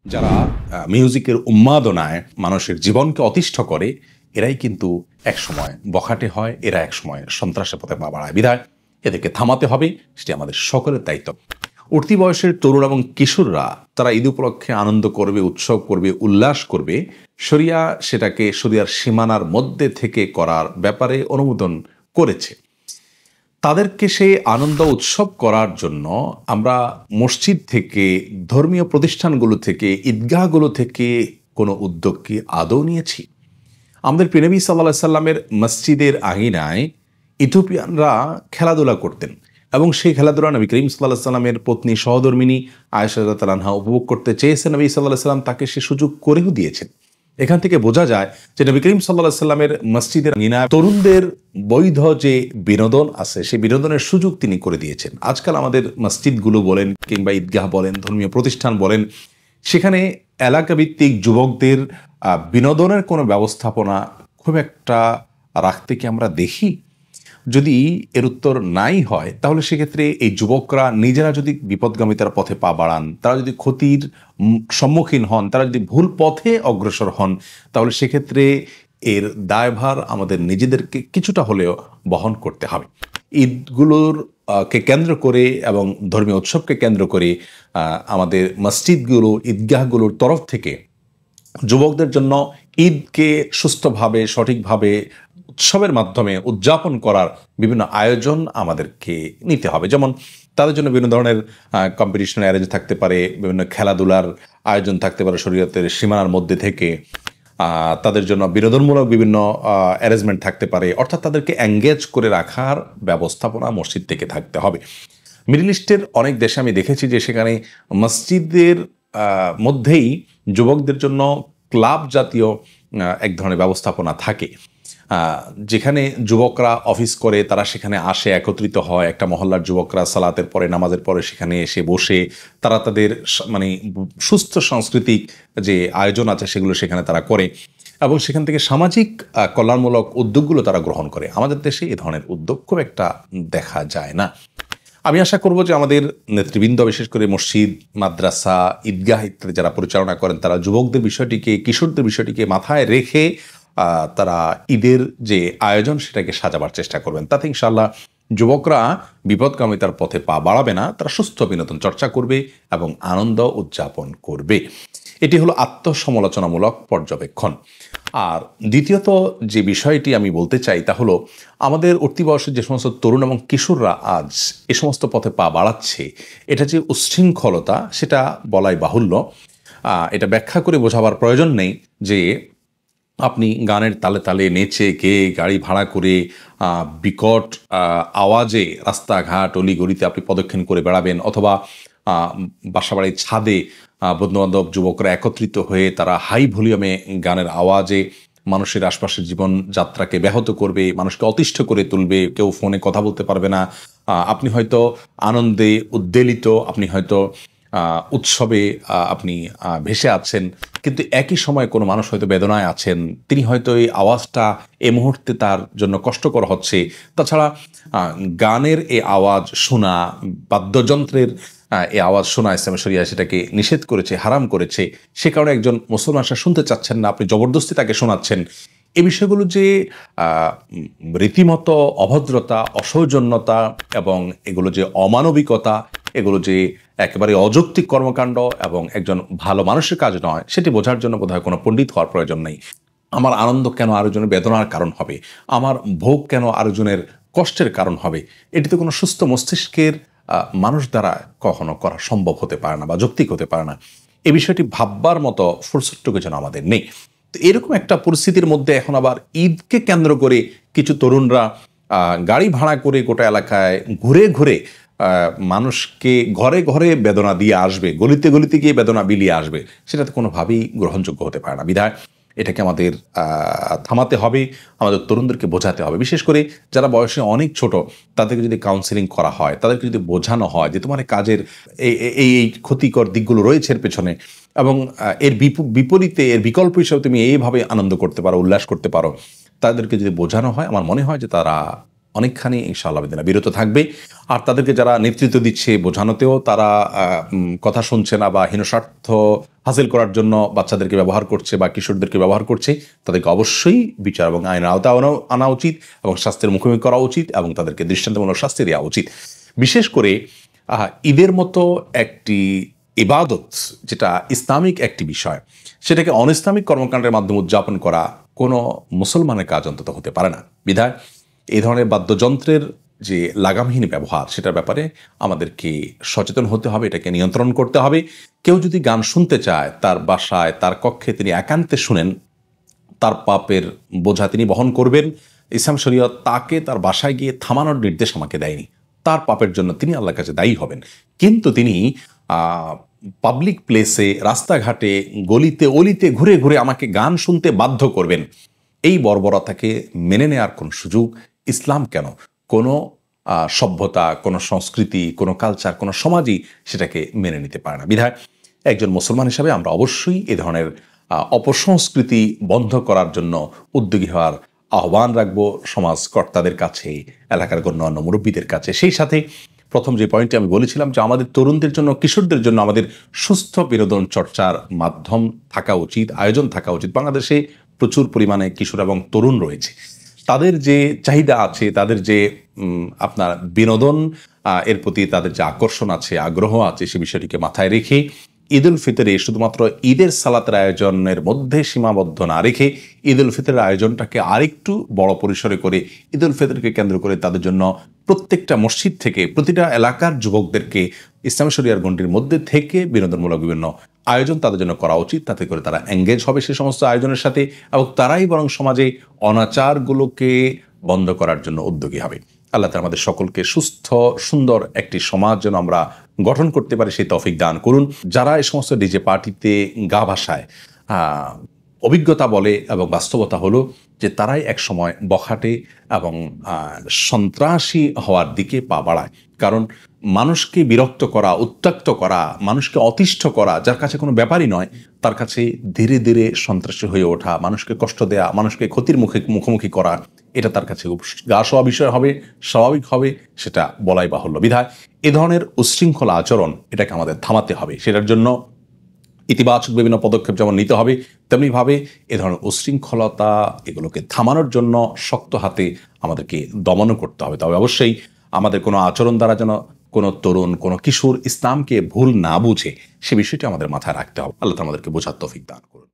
যারা মিউজিকের উন্মাদনায় মানুষের জীবনকে অতিষ্ঠ করে এরাই কিন্তু একসময় বখাটে হয়, এরা একসময় সন্ত্রাসের পথে পা বাড়ায়। বিধায় এদেরকে থামাতে হবে, সেটি আমাদের সকলের দায়িত্ব। উঠতি বয়সের তরুণ এবং কিশোররা তারা ঈদ উপলক্ষে আনন্দ করবে, উৎসব করবে, উল্লাস করবে, শরিয়া সেটাকে শরিয়ার সীমানার মধ্যে থেকে করার ব্যাপারে অনুমোদন করেছে। তাদেরকে সেই আনন্দ উৎসব করার জন্য আমরা মসজিদ থেকে, ধর্মীয় প্রতিষ্ঠানগুলো থেকে, ঈদগাহগুলো থেকে কোনো উদ্যোগ কি আদৌ নিয়েছি? আমাদের প্রিয় নবী সাল্লাল্লাহু আলাইহি সাল্লামের মসজিদের আঙিনায় ইথিওপিয়ানরা খেলাধুলা করতেন এবং সেই খেলাধুলা নবী করিম সাল্লাল্লাহু আলাইহি সাল্লামের পত্নী সহধর্মিনী আয়েশা রাদিয়াল্লাহু আনহা উপভোগ করতে চেয়েছেন। নবী সাল্লাল্লাহু আলাইহি সাল্লাম তাকে সে সুযোগ করেও দিয়েছেন। এখান থেকে বোঝা যায় যে নবী করিম সাল্লাল্লাহু আলাইহি সাল্লামের মসজিদের আঙিনায় তরুণদের বৈধ যে বিনোদন আছে সেই বিনোদনের সুযোগ তিনি করে দিয়েছেন। আজকাল আমাদের মসজিদগুলো বলেন কিংবা ঈদগাহ বলেন, ধর্মীয় প্রতিষ্ঠান বলেন, সেখানে এলাকাভিত্তিক যুবকদের বিনোদনের কোনো ব্যবস্থাপনা খুব একটা রাখতে কি আমরা দেখি? যদি এর উত্তর নাই হয়, তাহলে সেক্ষেত্রে এই যুবকরা নিজেরা যদি বিপদগামিতার পথে পা বাড়ান, তারা যদি ক্ষতির সম্মুখীন হন, তারা যদি ভুল পথে অগ্রসর হন, তাহলে সেক্ষেত্রে এর দায়ভার আমাদের নিজেদেরকে কিছুটা হলেও বহন করতে হবে। ঈদগুলোর কে কেন্দ্র করে এবং ধর্মীয় উৎসবকে কেন্দ্র করে আমাদের মসজিদগুলো, ঈদগাহগুলোর তরফ থেকে যুবকদের জন্য ঈদকে সুস্থভাবে, সঠিকভাবে উৎসবের মাধ্যমে উদযাপন করার বিভিন্ন আয়োজন আমাদেরকে নিতে হবে। যেমন তাদের জন্য বিভিন্ন ধরনের কম্পিটিশনের অ্যারেঞ্জ থাকতে পারে, বিভিন্ন খেলাধুলার আয়োজন থাকতে পারে শরীয়তের সীমানার মধ্যে থেকে, তাদের জন্য বিনোদনমূলক বিভিন্ন অ্যারেঞ্জমেন্ট থাকতে পারে। অর্থাৎ তাদেরকে এঙ্গেজ করে রাখার ব্যবস্থাপনা মসজিদ থেকে থাকতে হবে। মিডল ইস্টের অনেক দেশে আমি দেখেছি যে সেখানে মসজিদের মধ্যেই যুবকদের জন্য ক্লাব জাতীয় এক ধরনের ব্যবস্থাপনা থাকে, যেখানে যুবকরা অফিস করে, তারা সেখানে আসে, একত্রিত হয়। একটা মহল্লার যুবকরা সালাতের পরে, নামাজের পরে সেখানে এসে বসে তারা তাদের মানে সুস্থ সাংস্কৃতিক যে আয়োজন আছে সেগুলো সেখানে তারা করে এবং সেখান থেকে সামাজিক কল্যাণমূলক উদ্যোগগুলো তারা গ্রহণ করে। আমাদের দেশে এ ধরনের উদ্যোগ খুব একটা দেখা যায় না। আমি আশা করব যে আমাদের নেতৃবৃন্দ, বিশেষ করে মসজিদ, মাদ্রাসা, ঈদগাহ ইত্যাদি যারা পরিচালনা করেন, তারা যুবকদের বিষয়টিকে, কিশোরদের বিষয়টিকে মাথায় রেখে তারা ঈদের যে আয়োজন সেটাকে সাজাবার চেষ্টা করবেন। তাতে ইনশাআল্লাহ যুবকরা বিপদগামিতার পথে পা বাড়াবে না, তারা সুস্থ বিনোদন চর্চা করবে এবং আনন্দ উদযাপন করবে। এটি হলো আত্মসমালোচনামূলক পর্যবেক্ষণ। আর দ্বিতীয়ত যে বিষয়টি আমি বলতে চাই তা হলো, আমাদের উঠতি বয়সের যে সমস্ত তরুণ এবং কিশোররা আজ এ সমস্ত পথে পা বাড়াচ্ছে, এটা যে উচ্ছৃঙ্খলতা সেটা বলাই বাহুল্য। এটা ব্যাখ্যা করে বোঝাবার প্রয়োজন নেই যে আপনি গানের তালে তালে নেচে গেয়ে গাড়ি ভাড়া করে বিকট আওয়াজে রাস্তাঘাট অলিগলিতে আপনি প্রদক্ষিণ করে বেড়াবেন, অথবা বাসাবাড়ির ছাদে বন্ধুবান্ধব যুবকরা একত্রিত হয়ে তারা হাই ভলিউমে গানের আওয়াজে মানুষের আশপাশের জীবনযাত্রাকে ব্যাহত করবে, মানুষকে অতিষ্ঠ করে তুলবে, কেউ ফোনে কথা বলতে পারবে না। আপনি হয়তো আনন্দে উদ্বেলিত, আপনি হয়তো উৎসবে আপনি ভেসে আছেন, কিন্তু একই সময় কোনো মানুষ হয়তো বেদনায় আছেন, তিনি হয়তো এই আওয়াজটা এ মুহূর্তে তার জন্য কষ্টকর হচ্ছে। তাছাড়া গানের এই আওয়াজ শোনা, বাদ্যযন্ত্রের এই আওয়াজ শোনা ইসলামে শরিয়া সেটাকে নিষেধ করেছে, হারাম করেছে। সে কারণে একজন মুসলমান শুনতে চাচ্ছেন না, আপনি জবরদস্তি তাকে শোনাচ্ছেন। এই বিষয়গুলো যে রীতিমতো অভদ্রতা, অসৌজন্যতা এবং এগুলো যে অমানবিকতা, এগুলো যে একেবারে অযৌক্তিক কর্মকাণ্ড এবং একজন ভালো মানুষের কাজ নয়, সেটি বোঝার জন্য বোধহয় কোনো পণ্ডিত হওয়ার প্রয়োজন নেই। আমার আনন্দ কেন আরেকজনের বেদনার কারণ হবে? আমার ভোগ কেন আরেকজনের কষ্টের কারণ হবে? এটি তো কোনো সুস্থ মস্তিষ্কের মানুষ দ্বারা কখনো করা সম্ভব হতে পারে না বা যৌক্তিক হতে পারে না। এই বিষয়টি ভাববার মতো ফুরসতটুকু যেন আমাদের নেই। তো এরকম একটা পরিস্থিতির মধ্যে এখন আবার ঈদকে কেন্দ্র করে কিছু তরুণরা গাড়ি ভাড়া করে গোটা এলাকায় ঘুরে ঘুরে মানুষকে ঘরে ঘরে বেদনা দিয়ে আসবে, গলিতে গলিতে গিয়ে বেদনা বিলিয়ে আসবে, সেটা তো কোনোভাবেই গ্রহণযোগ্য হতে পারে না। বিধায় এটাকে আমাদের থামাতে হবে, আমাদের তরুণদেরকে বোঝাতে হবে। বিশেষ করে যারা বয়সে অনেক ছোট, তাদেরকে যদি কাউন্সেলিং করা হয়, তাদেরকে যদি বোঝানো হয় যে তোমার কাজের এই ক্ষতিকর দিকগুলো রয়েছে এর পেছনে, এবং এর বিপরীতে, এর বিকল্প হিসাবে তুমি এইভাবে আনন্দ করতে পারো, উল্লাস করতে পারো, তাদেরকে যদি বোঝানো হয়, আমার মনে হয় যে তারা অনেকখানি ইনশাআল্লাহ বিদিনা বিরত থাকবে। আর তাদেরকে যারা নেতৃত্ব দিচ্ছে বোঝানোতেও তারা কথা শুনছে না বা হীনস্বার্থ হাসিল করার জন্য বাচ্চাদেরকে ব্যবহার করছে বা কিশোরদেরকে ব্যবহার করছে, তাদেরকে অবশ্যই বিচার এবং আইনের আওতায় আনা উচিত এবং শাস্তির মুখোমুখি করা উচিত এবং তাদেরকে দৃষ্টান্তমূলক শাস্তি দেওয়া উচিত। বিশেষ করে ঈদের মতো একটি ইবাদত, যেটা ইসলামিক একটি বিষয়, সেটাকে অনইসলামিক কর্মকাণ্ডের মাধ্যমে উদযাপন করা কোনো মুসলমানের কাজ অন্তত হতে পারে না। বিধায় এই ধরনের বাদ্যযন্ত্রের যে লাগামহীন ব্যবহার, সেটার ব্যাপারে আমাদেরকে সচেতন হতে হবে, এটাকে নিয়ন্ত্রণ করতে হবে। কেউ যদি গান শুনতে চায়, তার বাসায় তার কক্ষে তিনি একান্তে শুনেন, তার পাপের বোঝা তিনি বহন করবেন। ইসলাম শরীয়ত তাকে তার বাসায় গিয়ে থামানোর নির্দেশ আমাকে দেয়নি। তার পাপের জন্য তিনি আল্লাহর কাছে দায়ী হবেন। কিন্তু তিনি পাবলিক প্লেসে, রাস্তাঘাটে, গলিতে অলিতে ঘুরে ঘুরে আমাকে গান শুনতে বাধ্য করবেন, এই বর্বরতাকে মেনে নেওয়ার কোনো সুযোগ ইসলাম কেন, কোনো সভ্যতা, কোনো সংস্কৃতি, কোনো কালচার, কোনো সমাজই সেটাকে মেনে নিতে পারে না। বিধায় একজন মুসলমান হিসাবে আমরা অবশ্যই এ ধরনের অপসংস্কৃতি বন্ধ করার জন্য উদ্যোগী হওয়ার আহ্বান রাখবো সমাজ কর্তাদের কাছে, এলাকার গণ্যমান্য মুরব্বীদের কাছে। সেই সাথে প্রথম যে পয়েন্টটি আমি বলেছিলাম যে আমাদের তরুণদের জন্য, কিশোরদের জন্য আমাদের সুস্থ বিনোদন চর্চার মাধ্যম থাকা উচিত, আয়োজন থাকা উচিত। বাংলাদেশে প্রচুর পরিমাণে কিশোর এবং তরুণ রয়েছে, তাদের যে চাহিদা আছে, তাদের যে আপনার বিনোদন এর প্রতি তাদের যে আকর্ষণ আছে, আগ্রহ আছে, সে বিষয়টিকে মাথায় রেখে ঈদ উল ফিতরে শুধুমাত্র ঈদের সালাতের আয়োজনের মধ্যে সীমাবদ্ধ না রেখে ঈদ উল ফিতরের আয়োজনটাকে আরেকটু বড় পরিসরে করে ঈদ উল ফিতরকে কেন্দ্র করে তাদের জন্য প্রত্যেকটা মসজিদ থেকে, প্রতিটা এলাকার যুবকদেরকে ইসলামী শরিয়ার গণ্ডির মধ্যে থেকে বিনোদনমূলক বিভিন্ন আয়োজন তাদের জন্য করা উচিত। তাতে করে তারা এঙ্গেজ হবে সে সমস্ত আয়োজনের সাথে এবং তারাই বরং সমাজে অনাচারগুলোকে বন্ধ করার জন্য উদ্যোগী হবে। আল্লাহ তাআলা আমাদের সকলকে সুস্থ সুন্দর একটি সমাজ যেন আমরা গঠন করতে পারি সেই তৌফিক দান করুন। যারা এই সমস্ত ডিজে পার্টিতে গা ভাসায়, অভিজ্ঞতা বলে এবং বাস্তবতা হলো যে তারাই এক সময় বখাটে এবং সন্ত্রাসী হওয়ার দিকে পা বাড়ায়। কারণ মানুষকে বিরক্ত করা, উত্ত্যক্ত করা, মানুষকে অতিষ্ঠ করা যার কাছে কোনো ব্যাপারই নয়, তার কাছে ধীরে ধীরে সন্ত্রাসী হয়ে ওঠা, মানুষকে কষ্ট দেয়া, মানুষকে ক্ষতির মুখোমুখি করা, এটা তার কাছে গা শোয়া বিষয় হবে, স্বাভাবিক হবে, সেটা বলাই বাহুল্য। বিধায় এ ধরনের উচ্ছৃঙ্খল আচরণ, এটাকে আমাদের থামাতে হবে। সেটার জন্য ইতিবাচক বিভিন্ন পদক্ষেপ যেমন নিতে হবে, তেমনিভাবে এ ধরনের উচ্ছৃঙ্খলতা এগুলোকে থামানোর জন্য শক্ত হাতে আমাদেরকে দমনও করতে হবে। তবে অবশ্যই আমাদের কোনো আচরণ দ্বারা যেন কোনো তরুণ, কোনো কিশোর ইসলামকে ভুল না বুঝে, সে বিষয়টি আমাদের মাথায় রাখতে হবে। আল্লাহ আমাদেরকে বোঝার তৌফিক দান করুন।